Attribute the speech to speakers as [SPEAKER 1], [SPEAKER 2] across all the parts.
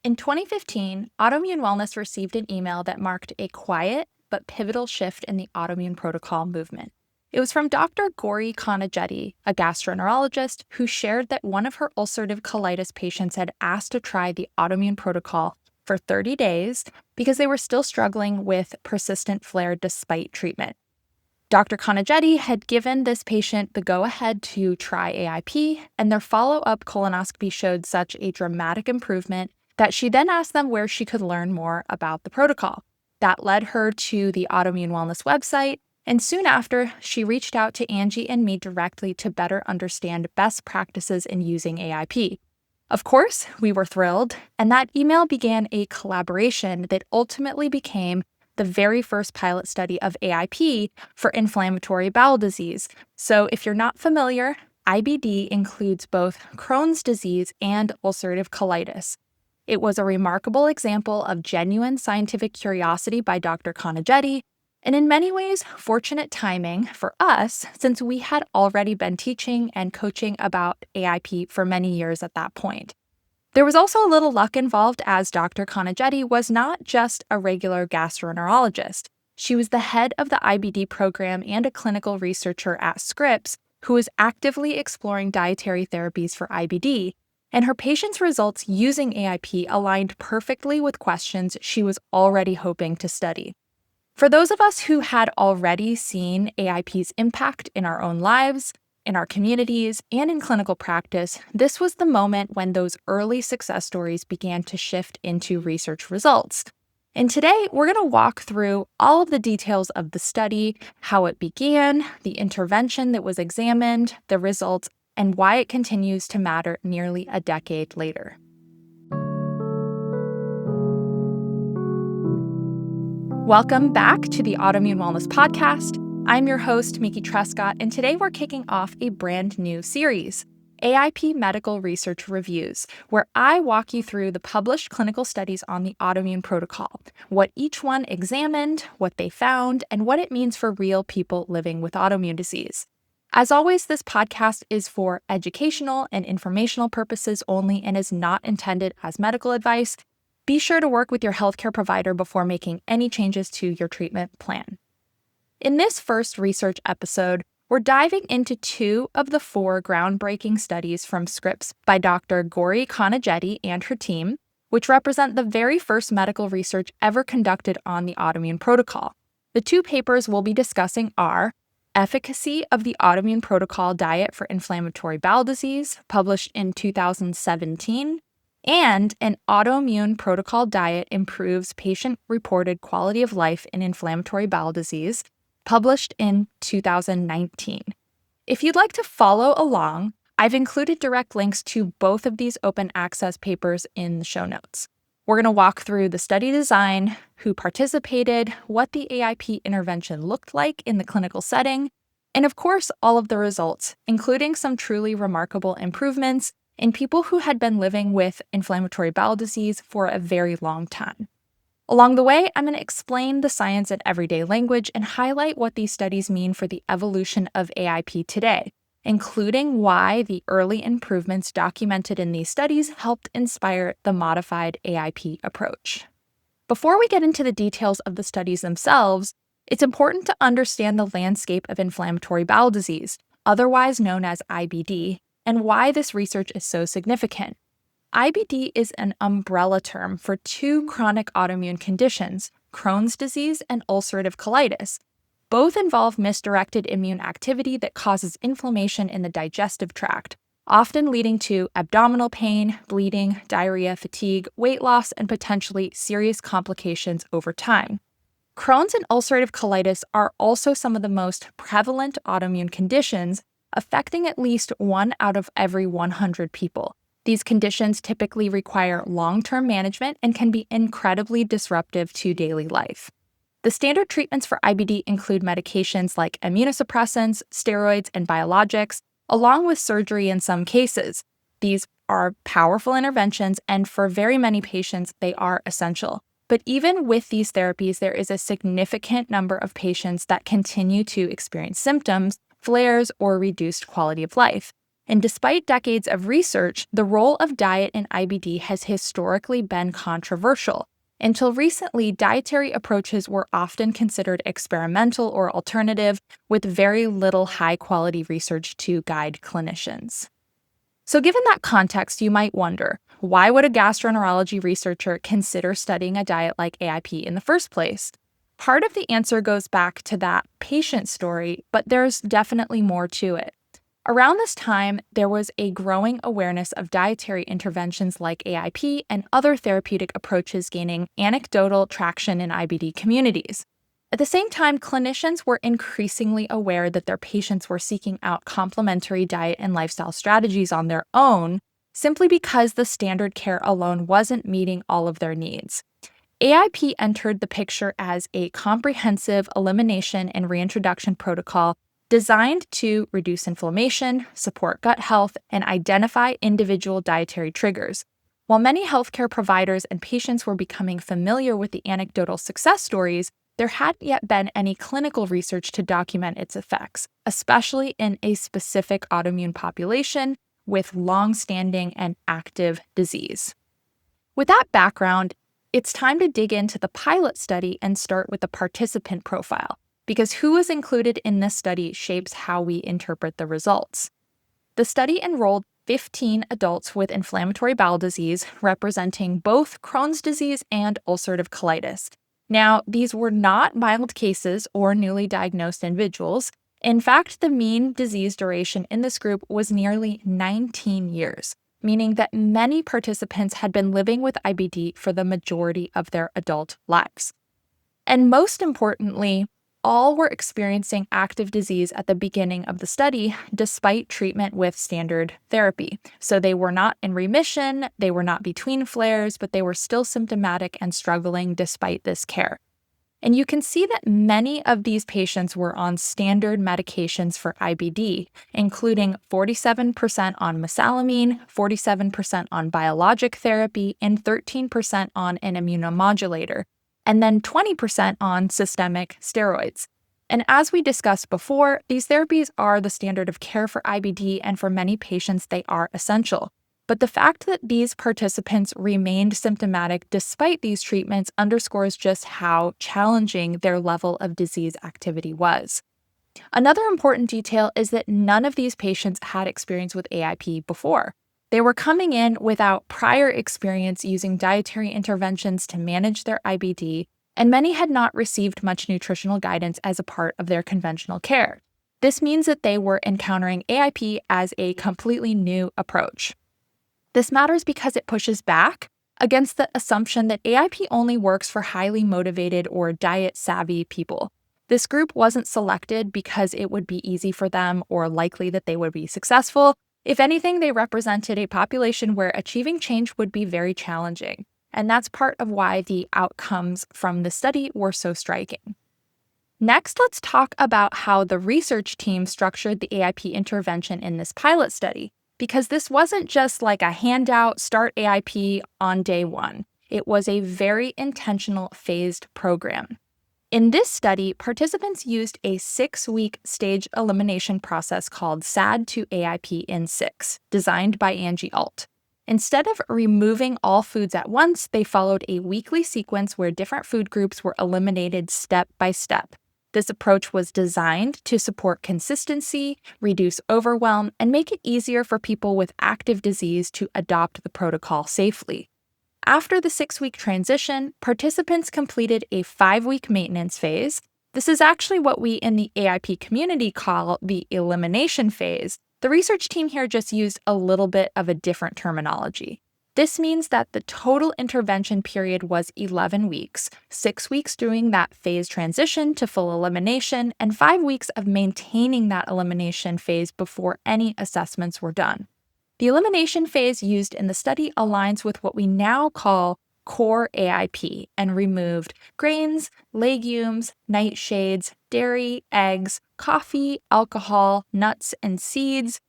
[SPEAKER 1] In 2015, Autoimmune Wellness received an email that marked a quiet but pivotal shift in the Autoimmune Protocol movement. It was from Dr. Gauree Konijeti, a gastroenterologist, who shared that one of her ulcerative colitis patients had asked to try the Autoimmune Protocol for 30 days because they were still struggling with persistent flare despite treatment. Dr. Konijeti had given this patient the go-ahead to try AIP, and their follow-up colonoscopy showed such a dramatic improvement that she then asked them where she could learn more about the protocol. That led her to the Autoimmune Wellness website, and soon after, she reached out to Angie and me directly to better understand best practices in using AIP. Of course, we were thrilled, and that email began a collaboration that ultimately became the very first pilot study of AIP for inflammatory bowel disease. So if you're not familiar, IBD includes both Crohn's disease and ulcerative colitis. It was a remarkable example of genuine scientific curiosity by Dr. Konijeti, and in many ways, fortunate timing for us since we had already been teaching and coaching about AIP for many years at that point. There was also a little luck involved as Dr. Konijeti was not just a regular gastroenterologist. She was the head of the IBD program and a clinical researcher at Scripps who was actively exploring dietary therapies for IBD, and her patients' results using AIP aligned perfectly with questions she was already hoping to study. For those of us who had already seen AIP's impact in our own lives, in our communities, and in clinical practice, this was the moment when those early success stories began to shift into research results. And today, we're going to walk through all of the details of the study, how it began, the intervention that was examined, the results, and why it continues to matter nearly a decade later. Welcome back to the Autoimmune Wellness Podcast. I'm your host, Miki Trescott, and today we're kicking off a brand new series, AIP Medical Research Reviews, where I walk you through the published clinical studies on the Autoimmune Protocol, what each one examined, what they found, and what it means for real people living with autoimmune disease. As always, this podcast is for educational and informational purposes only and is not intended as medical advice. Be sure to work with your healthcare provider before making any changes to your treatment plan. In this first research episode, we're diving into two of the four groundbreaking studies from Scripps by Dr. Gauree Konijeti and her team, which represent the very first medical research ever conducted on the Autoimmune Protocol. The two papers we'll be discussing are Efficacy of the Autoimmune Protocol Diet for Inflammatory Bowel Disease, published in 2017, and An Autoimmune Protocol Diet Improves Patient-Reported Quality of Life in Inflammatory Bowel Disease, published in 2019. If you'd like to follow along, I've included direct links to both of these open access papers in the show notes. We're going to walk through the study design, who participated, what the AIP intervention looked like in the clinical setting, and of course, all of the results, including some truly remarkable improvements in people who had been living with inflammatory bowel disease for a very long time. Along the way, I'm going to explain the science in everyday language and highlight what these studies mean for the evolution of AIP today, including why the early improvements documented in these studies helped inspire the modified AIP approach. Before we get into the details of the studies themselves, it's important to understand the landscape of inflammatory bowel disease, otherwise known as IBD, and why this research is so significant. IBD is an umbrella term for two chronic autoimmune conditions, Crohn's disease and ulcerative colitis. Both involve misdirected immune activity that causes inflammation in the digestive tract, often leading to abdominal pain, bleeding, diarrhea, fatigue, weight loss, and potentially serious complications over time. Crohn's and ulcerative colitis are also some of the most prevalent autoimmune conditions, affecting at least 1 out of every 100 people. These conditions typically require long-term management and can be incredibly disruptive to daily life. The standard treatments for IBD include medications like immunosuppressants, steroids, and biologics, along with surgery in some cases. These are powerful interventions, and for very many patients, they are essential. But even with these therapies, there is a significant number of patients that continue to experience symptoms, flares, or reduced quality of life. And despite decades of research, the role of diet in IBD has historically been controversial. Until recently, dietary approaches were often considered experimental or alternative, with very little high-quality research to guide clinicians. So given that context, you might wonder, why would a gastroenterology researcher consider studying a diet like AIP in the first place? Part of the answer goes back to that patient story, but there's definitely more to it. Around this time, there was a growing awareness of dietary interventions like AIP and other therapeutic approaches gaining anecdotal traction in IBD communities. At the same time, clinicians were increasingly aware that their patients were seeking out complementary diet and lifestyle strategies on their own, simply because the standard care alone wasn't meeting all of their needs. AIP entered the picture as a comprehensive elimination and reintroduction protocol designed to reduce inflammation, support gut health, and identify individual dietary triggers. While many healthcare providers and patients were becoming familiar with the anecdotal success stories, there hadn't yet been any clinical research to document its effects, especially in a specific autoimmune population with long-standing and active disease. With that background, it's time to dig into the pilot study and start with the participant profile, because who is included in this study shapes how we interpret the results. The study enrolled 15 adults with inflammatory bowel disease, representing both Crohn's disease and ulcerative colitis. Now, these were not mild cases or newly diagnosed individuals. In fact, the mean disease duration in this group was nearly 19 years, meaning that many participants had been living with IBD for the majority of their adult lives. And most importantly, all were experiencing active disease at the beginning of the study, despite treatment with standard therapy. So they were not in remission, they were not between flares, but they were still symptomatic and struggling despite this care. And you can see that many of these patients were on standard medications for IBD, including 47% on mesalamine, 47% on biologic therapy, and 13% on an immunomodulator, and then 20% on systemic steroids. And as we discussed before, these therapies are the standard of care for IBD, and for many patients, they are essential. But the fact that these participants remained symptomatic despite these treatments underscores just how challenging their level of disease activity was. Another important detail is that none of these patients had experience with AIP before. They were coming in without prior experience using dietary interventions to manage their IBD, and many had not received much nutritional guidance as a part of their conventional care. This means that they were encountering AIP as a completely new approach. This matters because it pushes back against the assumption that AIP only works for highly motivated or diet-savvy people. This group wasn't selected because it would be easy for them or likely that they would be successful. If anything, they represented a population where achieving change would be very challenging, and that's part of why the outcomes from the study were so striking. Next, let's talk about how the research team structured the AIP intervention in this pilot study, because this wasn't just like a handout, start AIP on day one. It was a very intentional phased program. In this study, participants used a 6-week stage elimination process called SAD to AIP in 6, designed by Angie Alt. Instead of removing all foods at once, they followed a weekly sequence where different food groups were eliminated step by step. This approach was designed to support consistency, reduce overwhelm, and make it easier for people with active disease to adopt the protocol safely. After the 6-week transition, participants completed a 5-week maintenance phase. This is actually what we in the AIP community call the elimination phase. The research team here just used a little bit of a different terminology. This means that the total intervention period was 11 weeks, 6 weeks doing that phase transition to full elimination, and 5 weeks of maintaining that elimination phase before any assessments were done. The elimination phase used in the study aligns with what we now call core AIP and removed grains, legumes, nightshades, dairy, eggs, coffee, alcohol, nuts and seeds,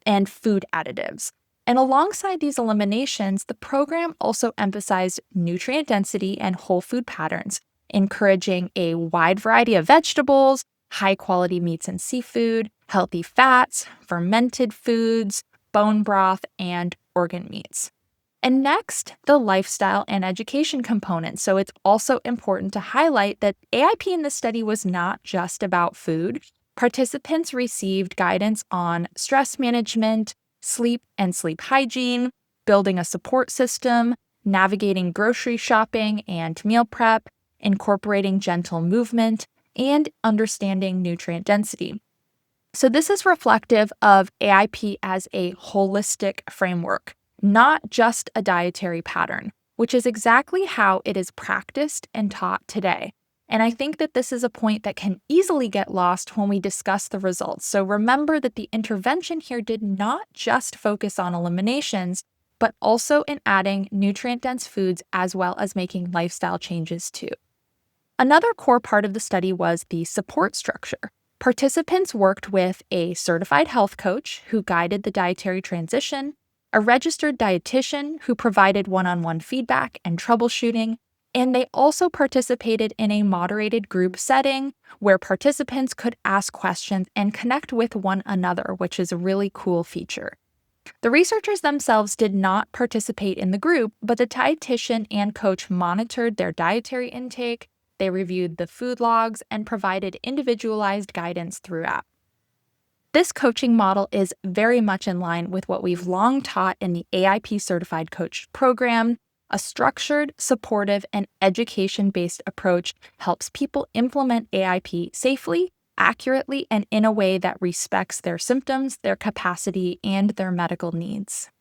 [SPEAKER 1] and food additives. And alongside these eliminations, the program also emphasized nutrient density and whole food patterns, encouraging a wide variety of vegetables, high-quality meats and seafood, healthy fats, fermented foods, bone broth, and organ meats. And next, the lifestyle and education component. So it's also important to highlight that AIP in this study was not just about food. Participants received guidance on stress management, sleep and sleep hygiene, building a support system, navigating grocery shopping and meal prep, incorporating gentle movement, and understanding nutrient density. So this is reflective of AIP as a holistic framework, not just a dietary pattern, which is exactly how it is practiced and taught today. And I think that this is a point that can easily get lost when we discuss the results. So remember that the intervention here did not just focus on eliminations, but also in adding nutrient-dense foods as well as making lifestyle changes too. Another core part of the study was the support structure. Participants worked with a certified health coach who guided the dietary transition, a registered dietitian who provided one-on-one feedback and troubleshooting, and they also participated in a moderated group setting where participants could ask questions and connect with one another, which is a really cool feature. The researchers themselves did not participate in the group, but the dietitian and coach monitored their dietary intake, they reviewed the food logs, and provided individualized guidance throughout. This coaching model is very much in line with what we've long taught in the AIP Certified Coach program. A structured, supportive, and education-based approach helps people implement AIP safely, accurately, and in a way that respects their symptoms, their capacity, and their medical needs.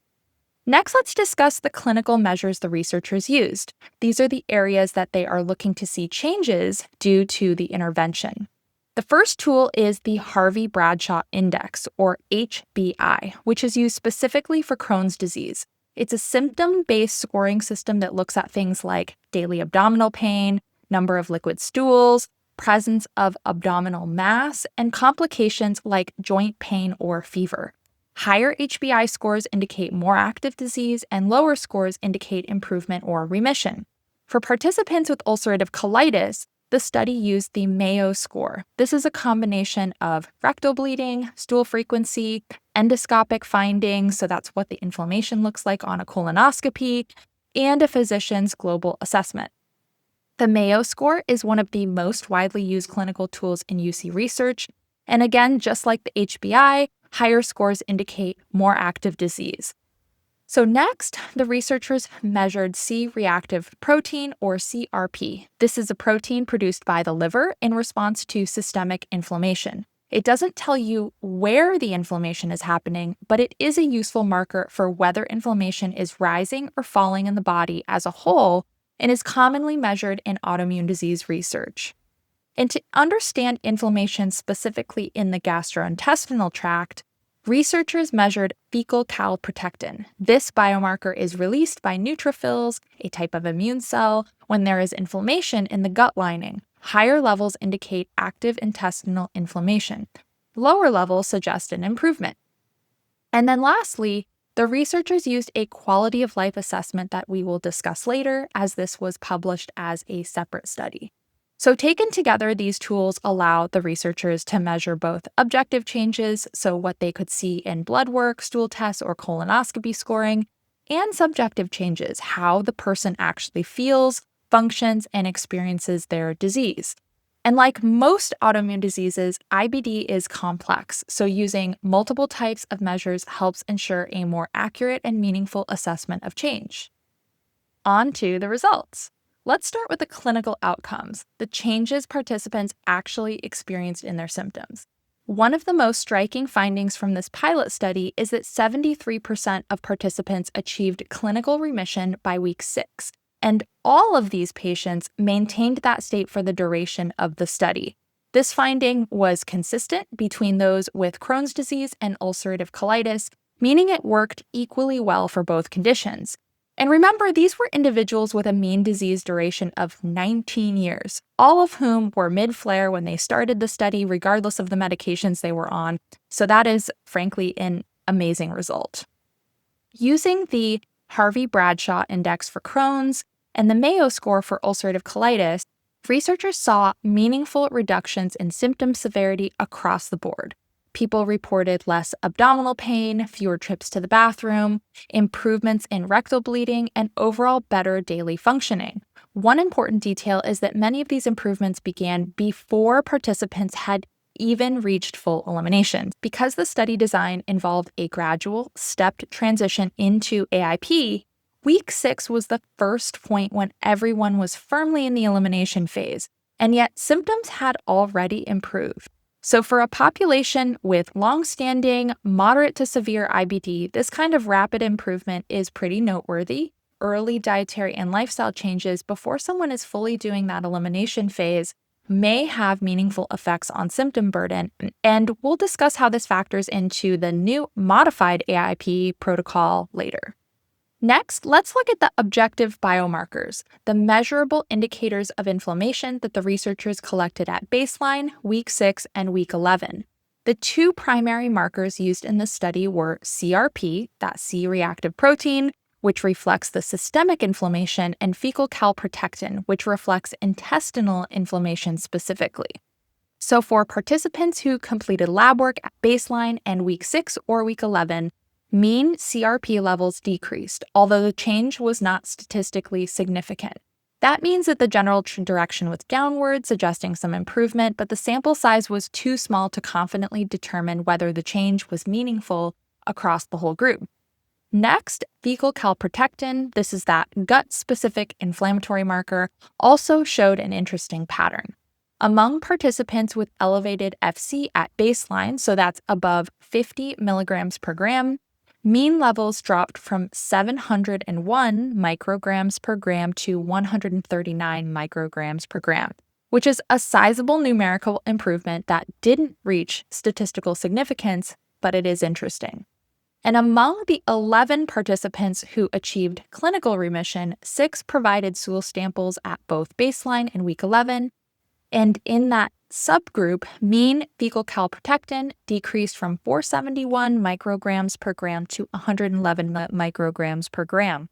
[SPEAKER 1] Next, let's discuss the clinical measures the researchers used. These are the areas that they are looking to see changes due to the intervention. The first tool is the Harvey-Bradshaw Index, or HBI, which is used specifically for Crohn's disease. It's a symptom-based scoring system that looks at things like daily abdominal pain, number of liquid stools, presence of abdominal mass, and complications like joint pain or fever. Higher HBI scores indicate more active disease, and lower scores indicate improvement or remission. For participants with ulcerative colitis, the study used the Mayo score. This is a combination of rectal bleeding, stool frequency, endoscopic findings, so that's what the inflammation looks like on a colonoscopy, and a physician's global assessment. The Mayo score is one of the most widely used clinical tools in UC research, and again, just like the HBI, higher scores indicate more active disease. So next, the researchers measured C-reactive protein, or CRP. This is a protein produced by the liver in response to systemic inflammation. It doesn't tell you where the inflammation is happening, but it is a useful marker for whether inflammation is rising or falling in the body as a whole and is commonly measured in autoimmune disease research. And to understand inflammation specifically in the gastrointestinal tract, researchers measured fecal calprotectin. This biomarker is released by neutrophils, a type of immune cell, when there is inflammation in the gut lining. Higher levels indicate active intestinal inflammation. Lower levels suggest an improvement. And then lastly, the researchers used a quality of life assessment that we will discuss later, as this was published as a separate study. So taken together, these tools allow the researchers to measure both objective changes, so what they could see in blood work, stool tests, or colonoscopy scoring, and subjective changes, how the person actually feels, functions, and experiences their disease. And like most autoimmune diseases, IBD is complex, so using multiple types of measures helps ensure a more accurate and meaningful assessment of change. On to the results. Let's start with the clinical outcomes, the changes participants actually experienced in their symptoms. One of the most striking findings from this pilot study is that 73% of participants achieved clinical remission by week 6, and all of these patients maintained that state for the duration of the study. This finding was consistent between those with Crohn's disease and ulcerative colitis, meaning it worked equally well for both conditions. And remember, these were individuals with a mean disease duration of 19 years, all of whom were mid-flare when they started the study, regardless of the medications they were on. So that is, frankly, an amazing result. Using the Harvey-Bradshaw Index for Crohn's and the Mayo score for ulcerative colitis, researchers saw meaningful reductions in symptom severity across the board. People reported less abdominal pain, fewer trips to the bathroom, improvements in rectal bleeding, and overall better daily functioning. One important detail is that many of these improvements began before participants had even reached full elimination. Because the study design involved a gradual, stepped transition into AIP, week 6 was the first point when everyone was firmly in the elimination phase, and yet symptoms had already improved. So for a population with longstanding, moderate to severe IBD, this kind of rapid improvement is pretty noteworthy. Early dietary and lifestyle changes before someone is fully doing that elimination phase may have meaningful effects on symptom burden, and we'll discuss how this factors into the new modified AIP protocol later. Next, let's look at the objective biomarkers, the measurable indicators of inflammation that the researchers collected at baseline, week 6, and week 11. The two primary markers used in the study were CRP, that C-reactive protein, which reflects the systemic inflammation, and fecal calprotectin, which reflects intestinal inflammation specifically. So for participants who completed lab work at baseline and week 6 or week 11, mean CRP levels decreased, although the change was not statistically significant. That means that the general direction was downward, suggesting some improvement, but the sample size was too small to confidently determine whether the change was meaningful across the whole group. Next, fecal calprotectin, this is that gut-specific inflammatory marker, also showed an interesting pattern. Among participants with elevated FC at baseline, so that's above 50 milligrams per gram, mean levels dropped from 701 micrograms per gram to 139 micrograms per gram, which is a sizable numerical improvement that didn't reach statistical significance, but it is interesting. And among the 11 participants who achieved clinical remission, 6 provided stool samples at both baseline and week 11. And in that subgroup, mean fecal calprotectin decreased from 471 micrograms per gram to 111 micrograms per gram.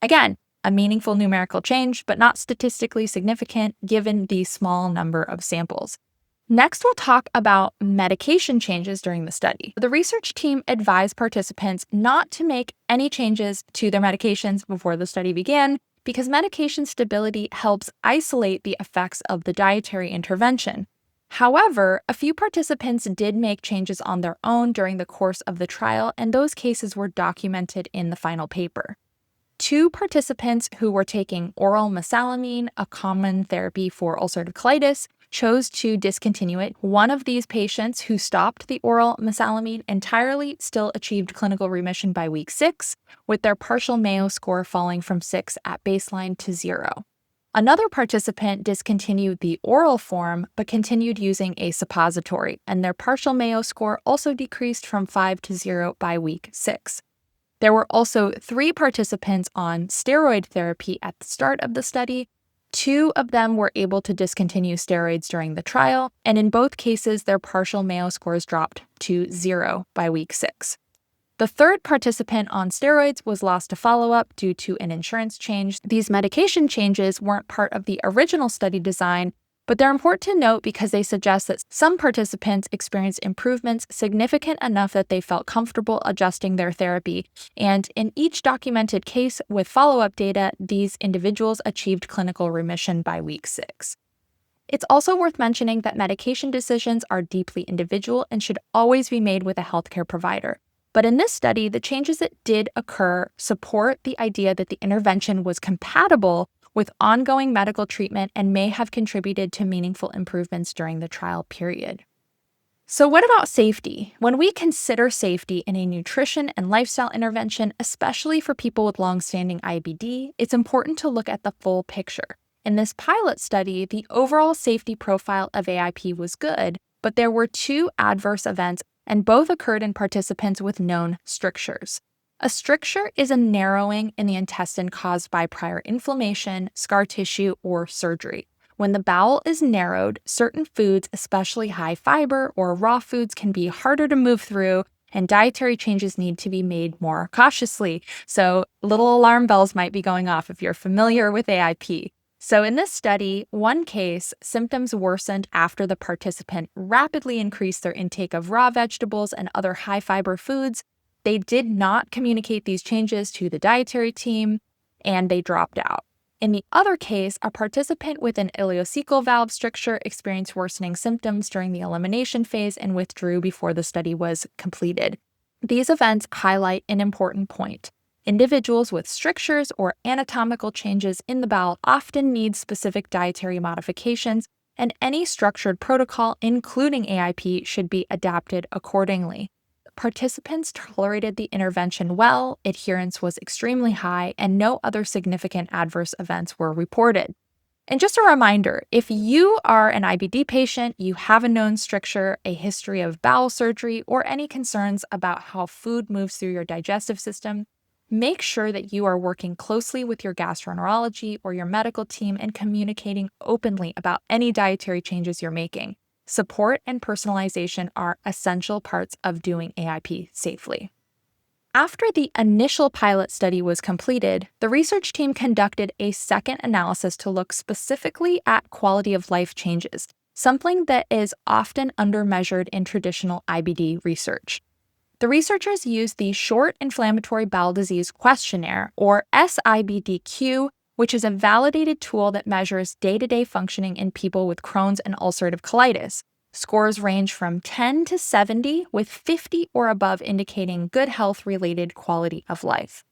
[SPEAKER 1] Again, a meaningful numerical change, but not statistically significant given the small number of samples. Next, we'll talk about medication changes during the study. The research team advised participants not to make any changes to their medications before the study began because medication stability helps isolate the effects of the dietary intervention. However, a few participants did make changes on their own during the course of the trial, and those cases were documented in the final paper. 2 participants who were taking oral mesalamine, a common therapy for ulcerative colitis, chose to discontinue it. One of these patients who stopped the oral mesalamine entirely still achieved clinical remission by week 6, with their partial Mayo score falling from 6 at baseline to 0. Another participant discontinued the oral form but continued using a suppository, and their partial Mayo score also decreased from 5 to 0 by week 6. There were also 3 participants on steroid therapy at the start of the study. 2 of them were able to discontinue steroids during the trial, and in both cases, their partial Mayo scores dropped to 0 by week 6. The third participant on steroids was lost to follow-up due to an insurance change. These medication changes weren't part of the original study design, but they're important to note because they suggest that some participants experienced improvements significant enough that they felt comfortable adjusting their therapy. And in each documented case with follow-up data, these individuals achieved clinical remission by week 6. It's also worth mentioning that medication decisions are deeply individual and should always be made with a healthcare provider. But in this study, the changes that did occur support the idea that the intervention was compatible with ongoing medical treatment and may have contributed to meaningful improvements during the trial period. So what about safety? When we consider safety in a nutrition and lifestyle intervention, especially for people with longstanding IBD, it's important to look at the full picture. In this pilot study, the overall safety profile of AIP was good, but there were 2 adverse events, and both occurred in participants with known strictures. A stricture is a narrowing in the intestine caused by prior inflammation, scar tissue, or surgery. When the bowel is narrowed, certain foods, especially high fiber or raw foods, can be harder to move through, and dietary changes need to be made more cautiously. So little alarm bells might be going off if you're familiar with AIP. So in this study, one case, symptoms worsened after the participant rapidly increased their intake of raw vegetables and other high-fiber foods. They did not communicate these changes to the dietary team, and they dropped out. In the other case, a participant with an ileocecal valve stricture experienced worsening symptoms during the elimination phase and withdrew before the study was completed. These events highlight an important point. Individuals with strictures or anatomical changes in the bowel often need specific dietary modifications, and any structured protocol, including AIP, should be adapted accordingly. Participants tolerated the intervention well, adherence was extremely high, and no other significant adverse events were reported. And just a reminder, if you are an IBD patient, you have a known stricture, a history of bowel surgery, or any concerns about how food moves through your digestive system, make sure that you are working closely with your gastroenterology or your medical team and communicating openly about any dietary changes you're making. Support and personalization are essential parts of doing AIP safely. After the initial pilot study was completed, the research team conducted a second analysis to look specifically at quality of life changes, something that is often undermeasured in traditional IBD research. The researchers used the Short Inflammatory Bowel Disease Questionnaire, or SIBDQ, which is a validated tool that measures day-to-day functioning in people with Crohn's and ulcerative colitis. Scores range from 10 to 70, with 50 or above indicating good health-related quality of life.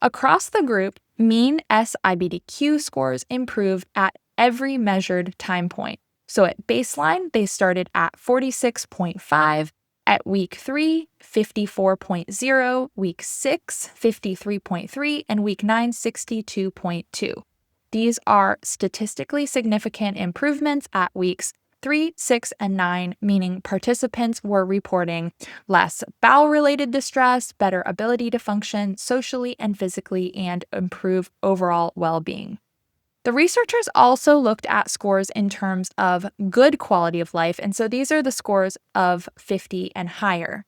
[SPEAKER 1] Across the group, mean SIBDQ scores improved at every measured time point. So at baseline, they started at 46.5, at week 3, 54.0, week 6, 53.3, and week 9, 62.2. These are statistically significant improvements at weeks 3, 6, and 9, meaning participants were reporting less bowel-related distress, better ability to function socially and physically, and improve overall well-being. The researchers also looked at scores in terms of good quality of life, and so these are the scores of 50 and higher.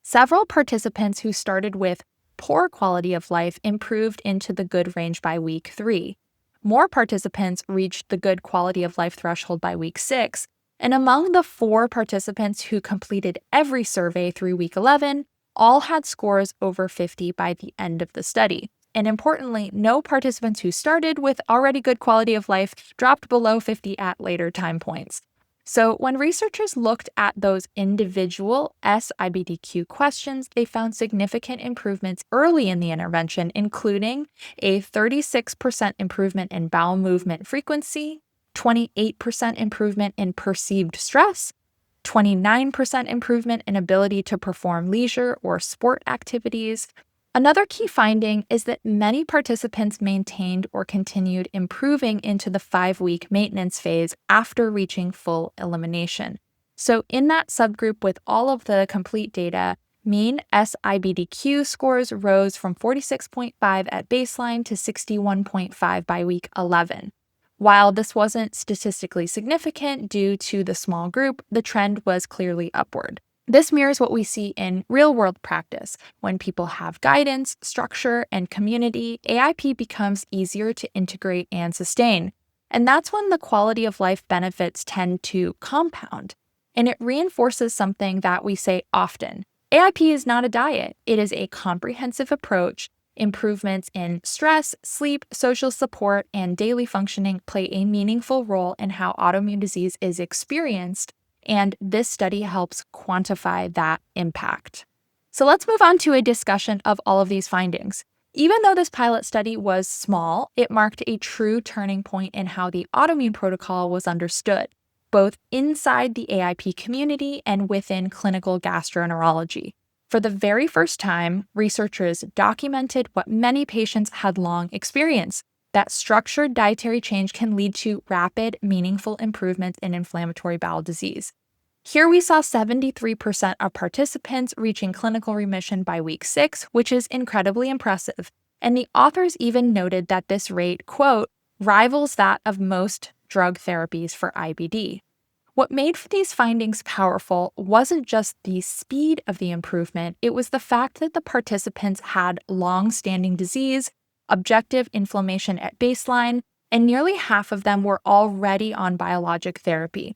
[SPEAKER 1] Several participants who started with poor quality of life improved into the good range by week 3. More participants reached the good quality of life threshold by week 6, and among the 4 participants who completed every survey through week 11, all had scores over 50 by the end of the study. And importantly, no participants who started with already good quality of life dropped below 50 at later time points. So when researchers looked at those individual SIBDQ questions, they found significant improvements early in the intervention, including a 36% improvement in bowel movement frequency, 28% improvement in perceived stress, 29% improvement in ability to perform leisure or sport activities. Another key finding is that many participants maintained or continued improving into the 5-week maintenance phase after reaching full elimination. So in that subgroup with all of the complete data, mean SIBDQ scores rose from 46.5 at baseline to 61.5 by week 11. While this wasn't statistically significant due to the small group, the trend was clearly upward. This mirrors what we see in real-world practice. When people have guidance, structure, and community, AIP becomes easier to integrate and sustain. And that's when the quality of life benefits tend to compound. And it reinforces something that we say often. AIP is not a diet. It is a comprehensive approach. Improvements in stress, sleep, social support, and daily functioning play a meaningful role in how autoimmune disease is experienced. And this study helps quantify that impact. So let's move on to a discussion of all of these findings. Even though this pilot study was small, it marked a true turning point in how the Autoimmune Protocol was understood, both inside the AIP community and within clinical gastroenterology. For the very first time, researchers documented what many patients had long experienced, that structured dietary change can lead to rapid, meaningful improvements in inflammatory bowel disease. Here we saw 73% of participants reaching clinical remission by week 6, which is incredibly impressive. And the authors even noted that this rate, quote, rivals that of most drug therapies for IBD. What made these findings powerful wasn't just the speed of the improvement, it was the fact that the participants had long-standing disease, objective inflammation at baseline, and nearly half of them were already on biologic therapy.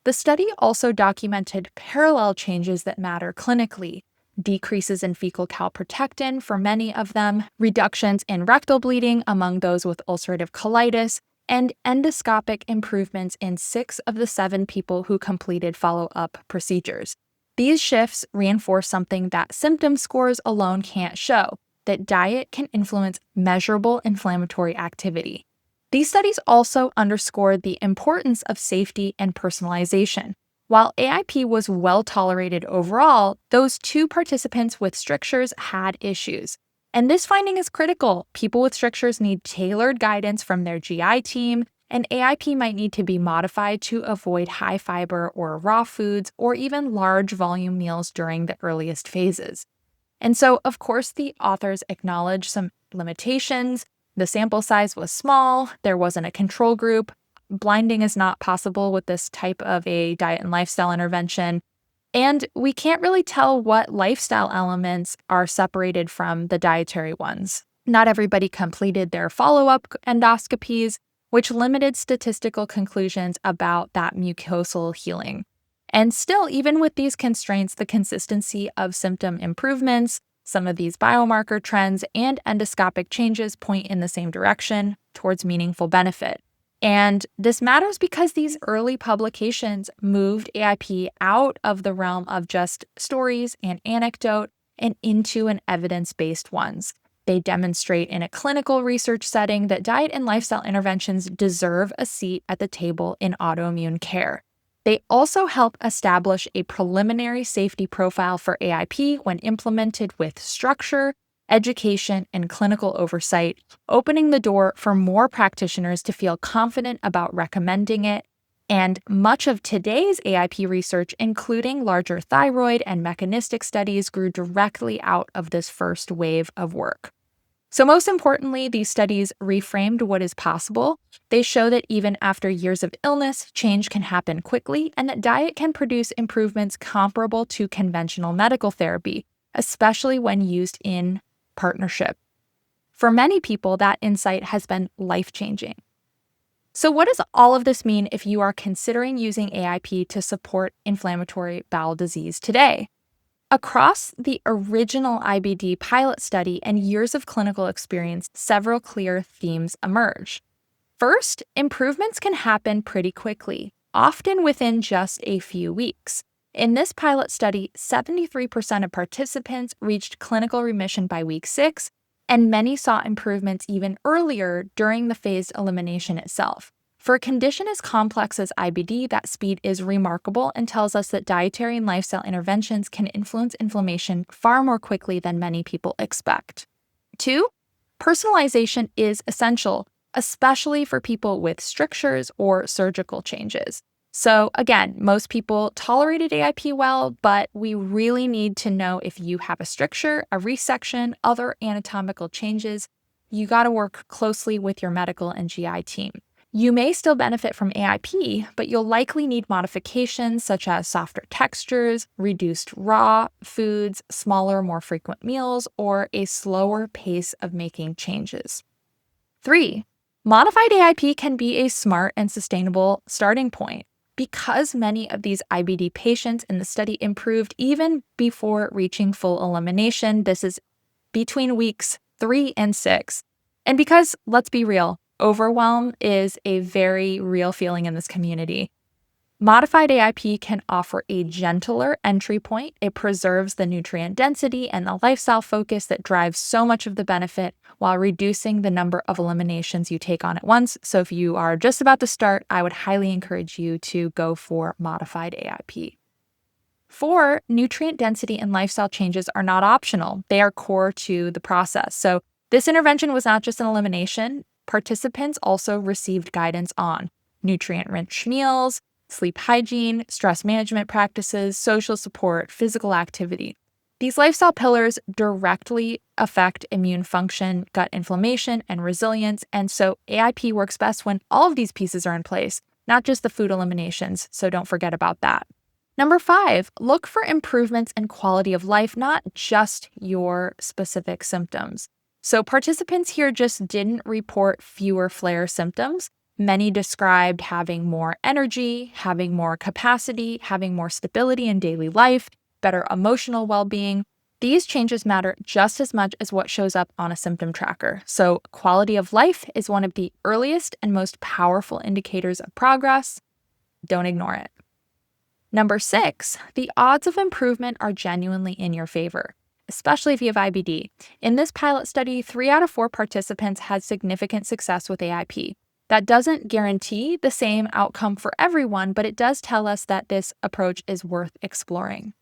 [SPEAKER 1] The study also documented parallel changes that matter clinically: decreases in fecal calprotectin for many of them, reductions in rectal bleeding among those with ulcerative colitis, and endoscopic improvements in 6 of the 7 people who completed follow-up procedures. These shifts reinforce something that symptom scores alone can't show: that diet can influence measurable inflammatory activity. These studies also underscored the importance of safety and personalization. While AIP was well tolerated overall, those 2 participants with strictures had issues. And this finding is critical. People with strictures need tailored guidance from their GI team, and AIP might need to be modified to avoid high fiber or raw foods or even large volume meals during the earliest phases. And so, of course, the authors acknowledge some limitations. The sample size was small, there wasn't a control group, blinding is not possible with this type of a diet and lifestyle intervention, and we can't really tell what lifestyle elements are separated from the dietary ones. Not everybody completed their follow-up endoscopies, which limited statistical conclusions about that mucosal healing. And still, even with these constraints, the consistency of symptom improvements, some of these biomarker trends, and endoscopic changes point in the same direction towards meaningful benefit. And this matters because these early publications moved AIP out of the realm of just stories and anecdote and into an evidence-based ones. They demonstrate in a clinical research setting that diet and lifestyle interventions deserve a seat at the table in autoimmune care. They also help establish a preliminary safety profile for AIP when implemented with structure, education, and clinical oversight, opening the door for more practitioners to feel confident about recommending it. And much of today's AIP research, including larger thyroid and mechanistic studies, grew directly out of this first wave of work. So most importantly, these studies reframed what is possible. They show that even after years of illness, change can happen quickly, and that diet can produce improvements comparable to conventional medical therapy, especially when used in partnership. For many people, that insight has been life-changing. So what does all of this mean if you are considering using AIP to support inflammatory bowel disease today? Across the original IBD pilot study and years of clinical experience, several clear themes emerge. First, improvements can happen pretty quickly, often within just a few weeks. In this pilot study, 73% of participants reached clinical remission by week 6, and many saw improvements even earlier during the phased elimination itself. For a condition as complex as IBD, that speed is remarkable and tells us that dietary and lifestyle interventions can influence inflammation far more quickly than many people expect. 2, personalization is essential, especially for people with strictures or surgical changes. So again, most people tolerated AIP well, but we really need to know if you have a stricture, a resection, other anatomical changes. You got to work closely with your medical and GI team. You may still benefit from AIP, but you'll likely need modifications such as softer textures, reduced raw foods, smaller, more frequent meals, or a slower pace of making changes. 3, modified AIP can be a smart and sustainable starting point. Because many of these IBD patients in the study improved even before reaching full elimination, this is between weeks 3 and 6. And because, let's be real, overwhelm is a very real feeling in this community. Modified AIP can offer a gentler entry point. It preserves the nutrient density and the lifestyle focus that drives so much of the benefit while reducing the number of eliminations you take on at once. So if you are just about to start, I would highly encourage you to go for modified AIP. 4, nutrient density and lifestyle changes are not optional. They are core to the process. So this intervention was not just an elimination. Participants also received guidance on nutrient-rich meals, sleep hygiene, stress management practices, social support, physical activity. These lifestyle pillars directly affect immune function, gut inflammation, and resilience, and so AIP works best when all of these pieces are in place, not just the food eliminations, so don't forget about that. Number 5, look for improvements in quality of life, not just your specific symptoms. So participants here just didn't report fewer flare symptoms. Many described having more energy, having more capacity, having more stability in daily life, better emotional well-being. These changes matter just as much as what shows up on a symptom tracker. So quality of life is one of the earliest and most powerful indicators of progress. Don't ignore it. Number 6, the odds of improvement are genuinely in your favor, especially if you have IBD. In this pilot study, 3 out of 4 participants had significant success with AIP. That doesn't guarantee the same outcome for everyone, but it does tell us that this approach is worth exploring.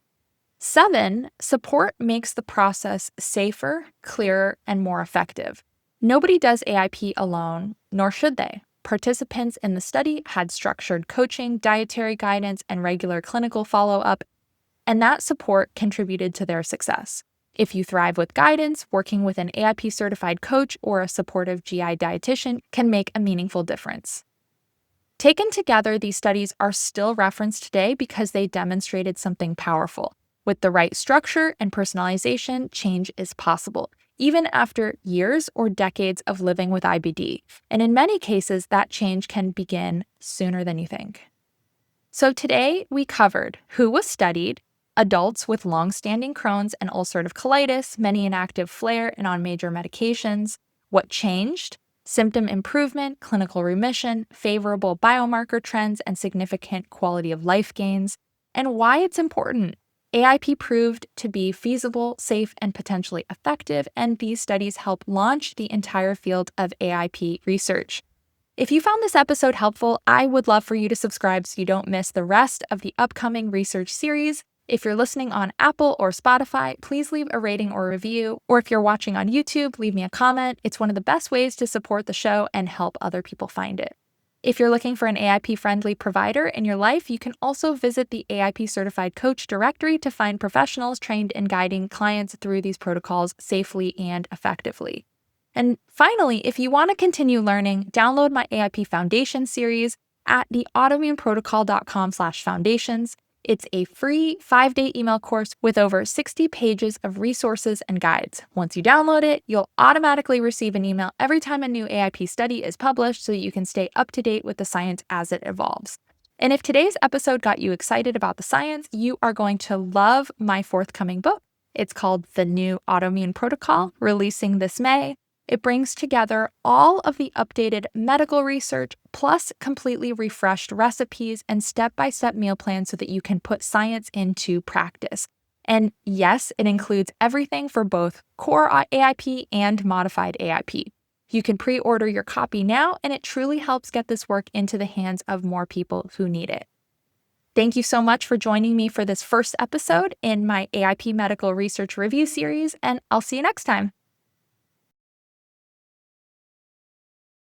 [SPEAKER 1] 7, support makes the process safer, clearer, and more effective. Nobody does AIP alone, nor should they. Participants in the study had structured coaching, dietary guidance, and regular clinical follow-up, and that support contributed to their success. If you thrive with guidance, working with an AIP-certified coach or a supportive GI dietitian can make a meaningful difference. Taken together, these studies are still referenced today because they demonstrated something powerful. With the right structure and personalization, change is possible, even after years or decades of living with IBD. And in many cases, that change can begin sooner than you think. So today, we covered who was studied, adults with longstanding Crohn's and ulcerative colitis, many inactive flare and on major medications, what changed, symptom improvement, clinical remission, favorable biomarker trends, and significant quality of life gains, and why it's important. AIP proved to be feasible, safe, and potentially effective, and these studies help launch the entire field of AIP research. If you found this episode helpful, I would love for you to subscribe so you don't miss the rest of the upcoming research series. If you're listening on Apple or Spotify, please leave a rating or review. Or if you're watching on YouTube, leave me a comment. It's one of the best ways to support the show and help other people find it. If you're looking for an AIP-friendly provider in your life, you can also visit the AIP Certified Coach directory to find professionals trained in guiding clients through these protocols safely and effectively. And finally, if you want to continue learning, download my AIP Foundation series at the autoimmuneprotocol.com/foundations. It's a free 5-day email course with over 60 pages of resources and guides. Once you download it, you'll automatically receive an email every time a new AIP study is published so that you can stay up to date with the science as it evolves. And if today's episode got you excited about the science, you are going to love my forthcoming book. It's called The New Autoimmune Protocol, releasing this May. It brings together all of the updated medical research plus completely refreshed recipes and step-by-step meal plans so that you can put science into practice. And yes, it includes everything for both core AIP and modified AIP. You can pre-order your copy now, and it truly helps get this work into the hands of more people who need it. Thank you so much for joining me for this first episode in my AIP Medical Research Review series, and I'll see you next time.